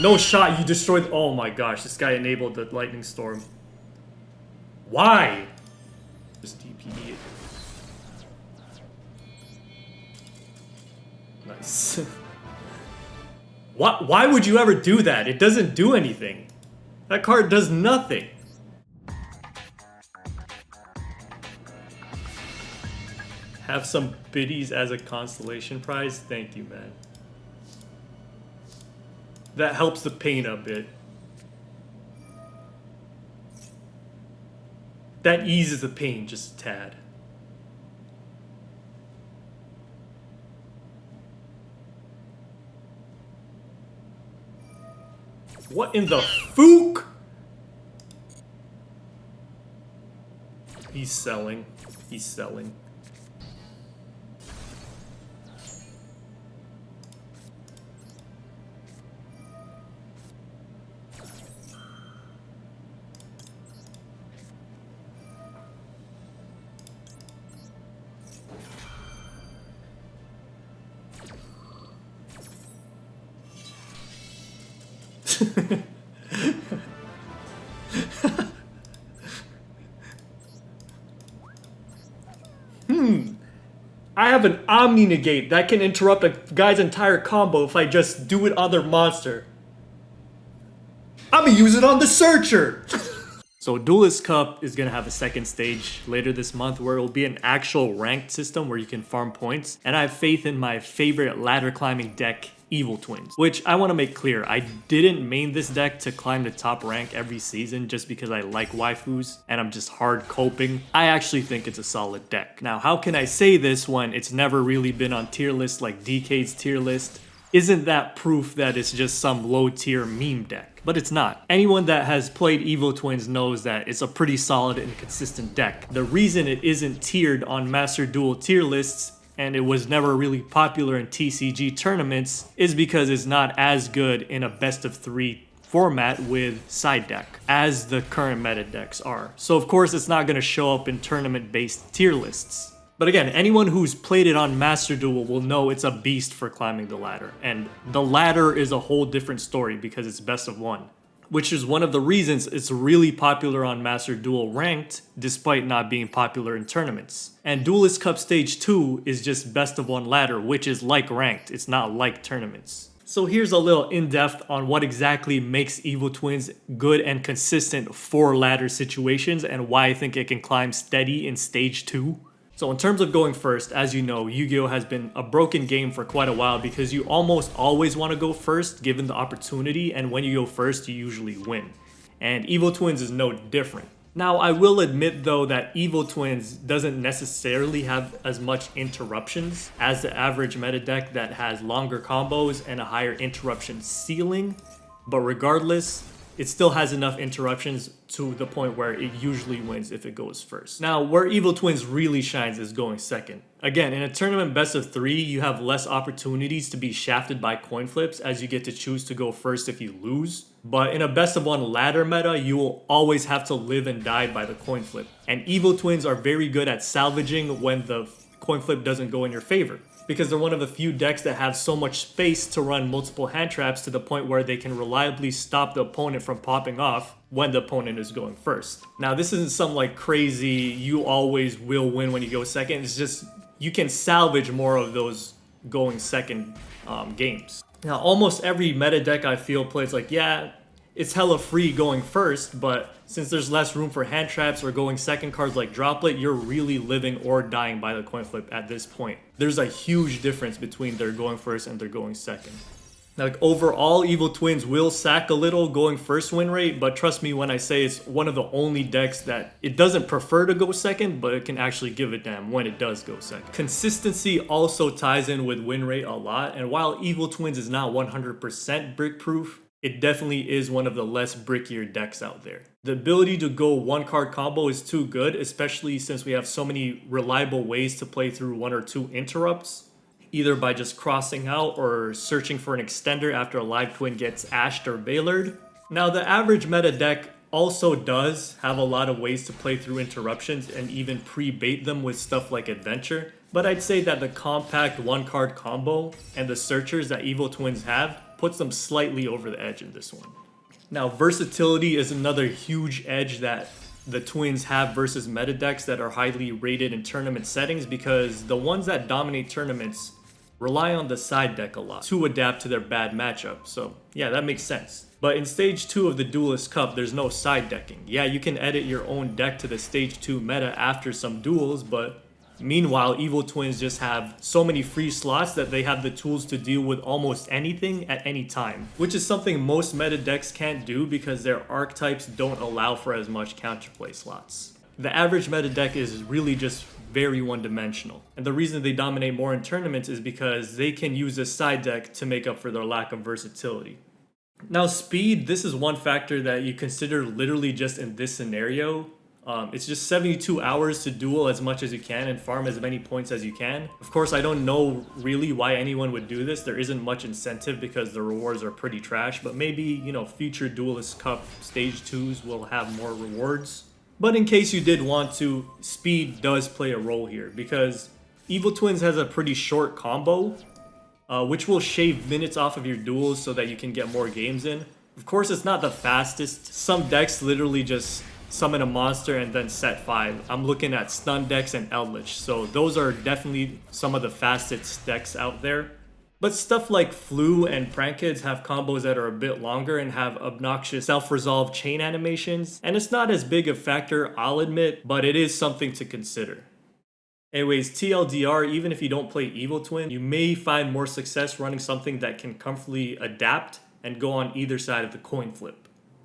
No shot, you destroyed. Oh my gosh, this guy enabled the lightning storm. Why? Just DPE it. Nice. Why would you ever do that? It doesn't do anything. That card does nothing. Have some biddies as a constellation prize? Thank you, man. That helps the pain a bit. That eases the pain just a tad. What in the fook? He's selling. He's selling. I have an Omni Negate that can interrupt a guy's entire combo if I just do it on their monster. I'm gonna use it on the Searcher! So Duelist Cup is gonna have a second stage later this month where it will be an actual ranked system where you can farm points. And I have faith in my favorite ladder climbing deck, Evil Twins, which I want to make clear, I didn't main this deck to climb the top rank every season just because I like waifus and I'm just hard coping. I actually think it's a solid deck. Now, how can I say this when it's never really been on tier lists like DK's tier list? Isn't that proof that it's just some low tier meme deck? But it's not. Anyone that has played Evil Twins knows that it's a pretty solid and consistent deck. The reason it isn't tiered on Master Duel tier lists and it was never really popular in TCG tournaments is because it's not as good in a best of 3 format with side deck as the current meta decks are. So of course it's not going to show up in tournament based tier lists. But again, anyone who's played it on Master Duel will know it's a beast for climbing the ladder. And the ladder is a whole different story because it's best of 1. Which is one of the reasons it's really popular on Master Duel ranked, despite not being popular in tournaments. And Duelist Cup Stage 2 is just best of 1 ladder, which is like ranked, it's not like tournaments. So here's a little in-depth on what exactly makes Evil Twins good and consistent for ladder situations and why I think it can climb steady in Stage 2. So in terms of going first, as you know, Yu-Gi-Oh! Has been a broken game for quite a while because you almost always want to go first given the opportunity, and when you go first, you usually win. And Evil Twins is no different. Now, I will admit though that Evil Twins doesn't necessarily have as much interruptions as the average meta deck that has longer combos and a higher interruption ceiling, but regardless, it still has enough interruptions to the point where it usually wins if it goes first. Now, where Evil Twins really shines is going second. Again, in a tournament best of 3, you have less opportunities to be shafted by coin flips as you get to choose to go first if you lose. But in a best of 1 ladder meta, you will always have to live and die by the coin flip. And Evil Twins are very good at salvaging when the coin flip doesn't go in your favor, because they're one of the few decks that have so much space to run multiple hand traps to the point where they can reliably stop the opponent from popping off when the opponent is going first. Now, this isn't some like crazy, you always will win when you go second. It's just, you can salvage more of those going second games. Now, almost every meta deck I feel plays like, yeah, it's hella free going first, but since there's less room for hand traps or going second cards like Droplet, you're really living or dying by the coin flip at this point. There's a huge difference between their going first and their going second. Like overall, Evil Twins will sack a little going first win rate, but trust me when I say it's one of the only decks that it doesn't prefer to go second, but it can actually give a damn when it does go second. Consistency also ties in with win rate a lot, and while Evil Twins is not 100% brick proof, it definitely is one of the less brickier decks out there. The ability to go 1-card combo is too good, especially since we have so many reliable ways to play through 1 or 2 interrupts, either by just crossing out or searching for an extender after a live twin gets ashed or veilered. Now, the average meta deck also does have a lot of ways to play through interruptions and even pre-bait them with stuff like adventure, But I'd say that the compact one-card combo and the searchers that Evil Twins have puts them slightly over the edge in this one. Now, versatility is another huge edge that the Twins have versus meta decks that are highly rated in tournament settings, because the ones that dominate tournaments rely on the side deck a lot to adapt to their bad matchup. So yeah, that makes sense. But in Stage 2 of the Duelist Cup, there's no side decking. Yeah, you can edit your own deck to the Stage 2 meta after some duels, but meanwhile, Evil Twins just have so many free slots that they have the tools to deal with almost anything at any time, which is something most meta decks can't do because their archetypes don't allow for as much counterplay slots. The average meta deck is really just very one-dimensional, and the reason they dominate more in tournaments is because they can use a side deck to make up for their lack of versatility. Now, speed, this is one factor that you consider literally just in this scenario. It's just 72 hours to duel as much as you can and farm as many points as you can. Of course, I don't know really why anyone would do this. There isn't much incentive because the rewards are pretty trash, but maybe, you know, future Duelist Cup Stage 2s will have more rewards. But in case you did want to, speed does play a role here because Evil Twins has a pretty short combo, which will shave minutes off of your duels so that you can get more games in. Of course, it's not the fastest. Some decks literally just summon a monster and then set 5. I'm looking at stun decks and Eldritch, so those are definitely some of the fastest decks out there. But stuff like Flu and Prank Kids have combos that are a bit longer and have obnoxious self-resolve chain animations, and it's not as big a factor, I'll admit, but it is something to consider. Anyways, TLDR, even if you don't play Evil Twin, you may find more success running something that can comfortably adapt and go on either side of the coin flip.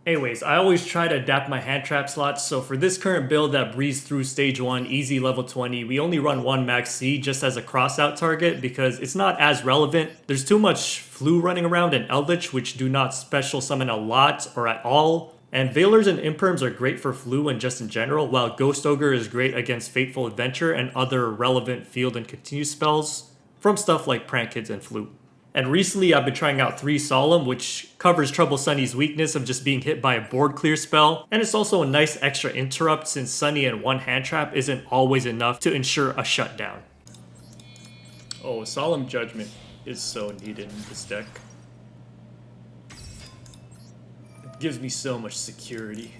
Anyways, I always try to adapt my hand trap slots, so for this current build that breezed through Stage 1, easy level 20, we only run one Maxx just as a crossout target because it's not as relevant. There's too much Flu running around and Eldritch, which do not special summon a lot or at all. And Veilers and Imperms are great for Flu and just in general, while Ghost Ogre is great against Fateful Adventure and other relevant field and continue spells from stuff like Prank Kids and Flu. And recently I've been trying out 3 Solemn, which covers Trouble Sunny's weakness of just being hit by a board clear spell. And it's also a nice extra interrupt since Sunny and one hand trap isn't always enough to ensure a shutdown. Oh, Solemn Judgment is so needed in this deck. It gives me so much security.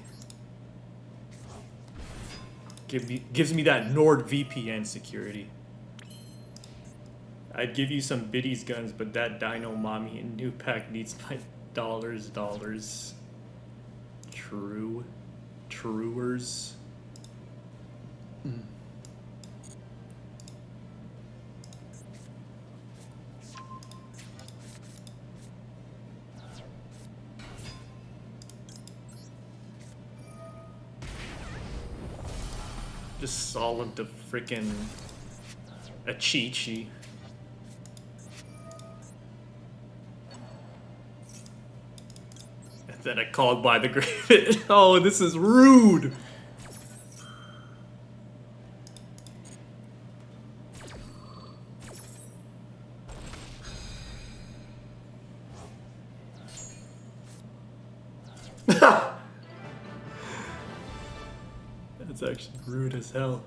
Gives me that NordVPN security. I'd give you some biddies guns, but that Dino Mommy in new pack needs my dollars. Truers. Just Solemn to frickin' a Chi-Chi. Then I called by the grave. Oh, this is rude. That's actually rude as hell.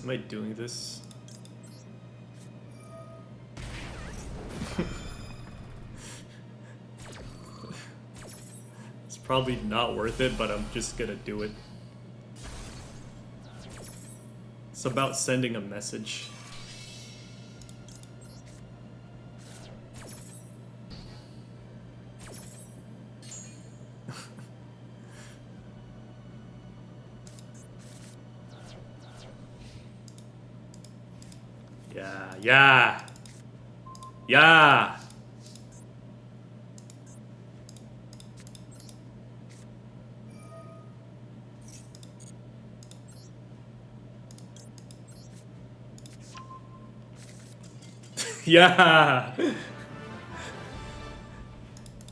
Am I doing this? It's probably not worth it, but I'm just gonna do it. It's about sending a message. Yeah. Yeah!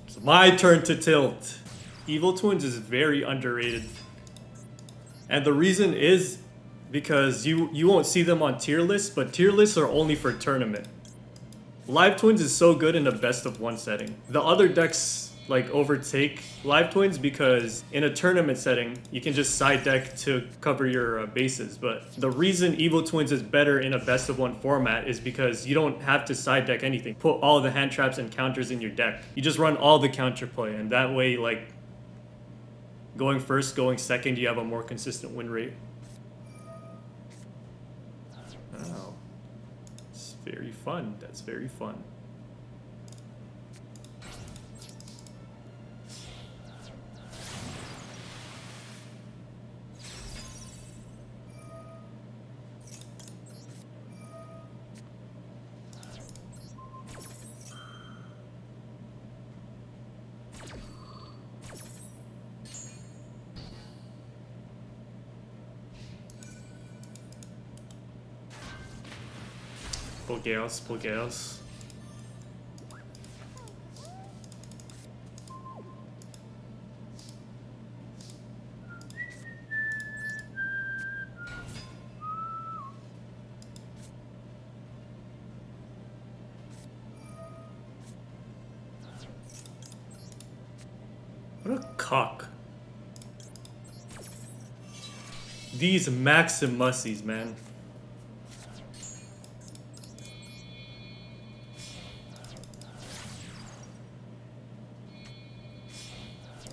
It's my turn to tilt. Evil Twins is very underrated. And the reason is because you won't see them on tier lists, but tier lists are only for tournament. Live Twins is so good in a best of one setting. The other decks like overtake Live Twins because in a tournament setting, you can just side deck to cover your bases. But the reason Evil Twins is better in a best of one format is because you don't have to side deck anything. Put all the hand traps and counters in your deck. You just run all the counterplay, and that way, like, going first, going second, you have a more consistent win rate. Wow. It's very fun. That's very fun. Pull chaos. What a cock. These Maxx and mussies, man.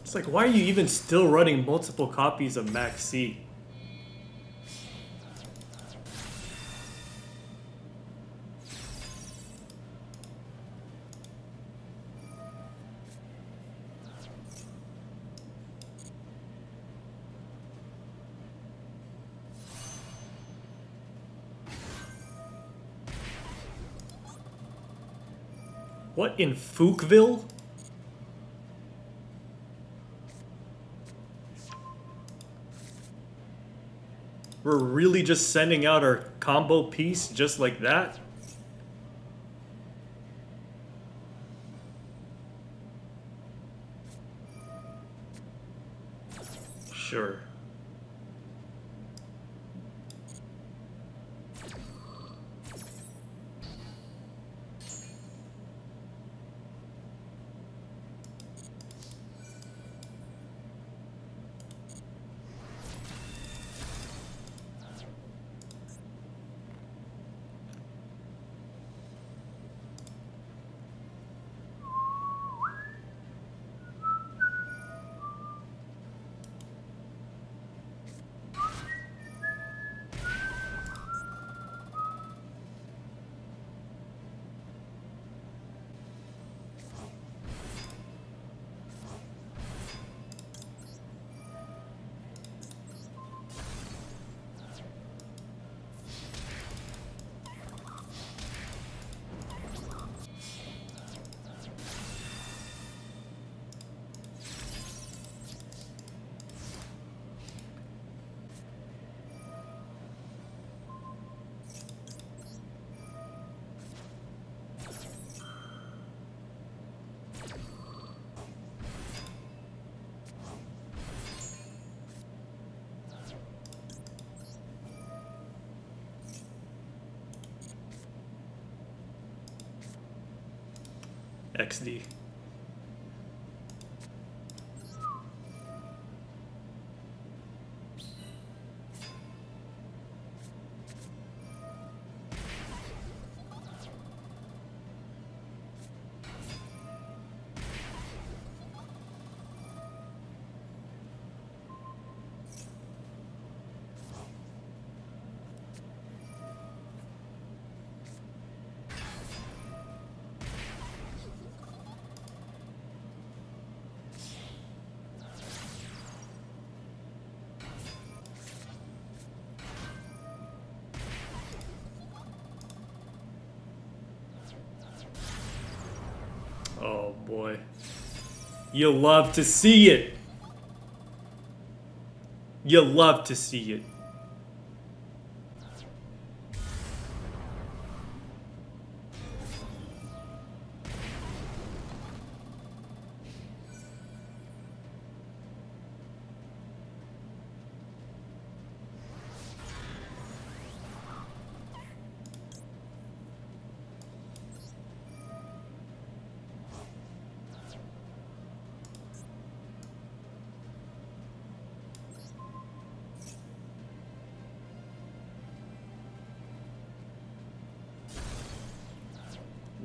It's like, why are you even still running multiple copies of Maxx? What in Fookville? We're really just sending out our combo piece just like that? Sure. XD. Oh boy. You love to see it. You love to see it.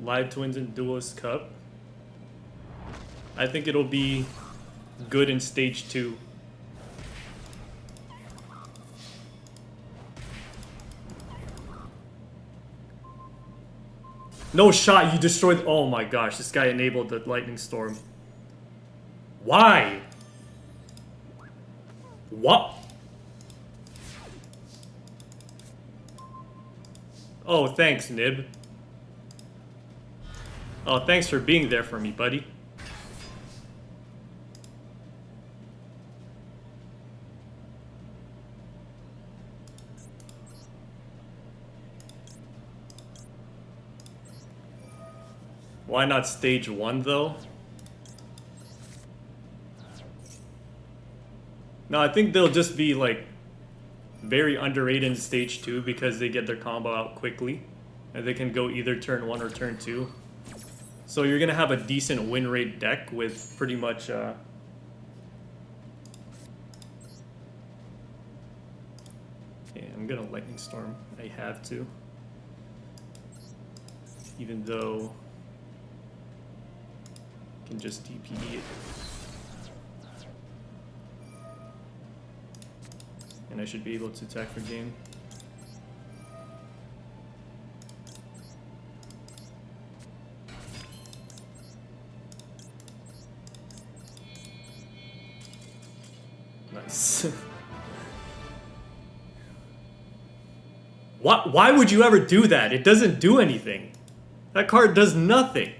Live Twins in Duelist Cup. I think it'll be good in stage 2. No shot, you destroyed. Oh my gosh, this guy enabled the lightning storm. Why? What? Oh, thanks, Nib. Oh, thanks for being there for me, buddy. Why not stage 1 though? No, I think they'll just be like very underrated in stage 2 because they get their combo out quickly. And they can go either turn 1 or turn 2. So you're gonna have a decent win rate deck with pretty much yeah, I'm gonna Lightning Storm. I have to. Even though I can just DPE it. And I should be able to attack for game. Nice. Why would you ever do that? It doesn't do anything. That card does nothing.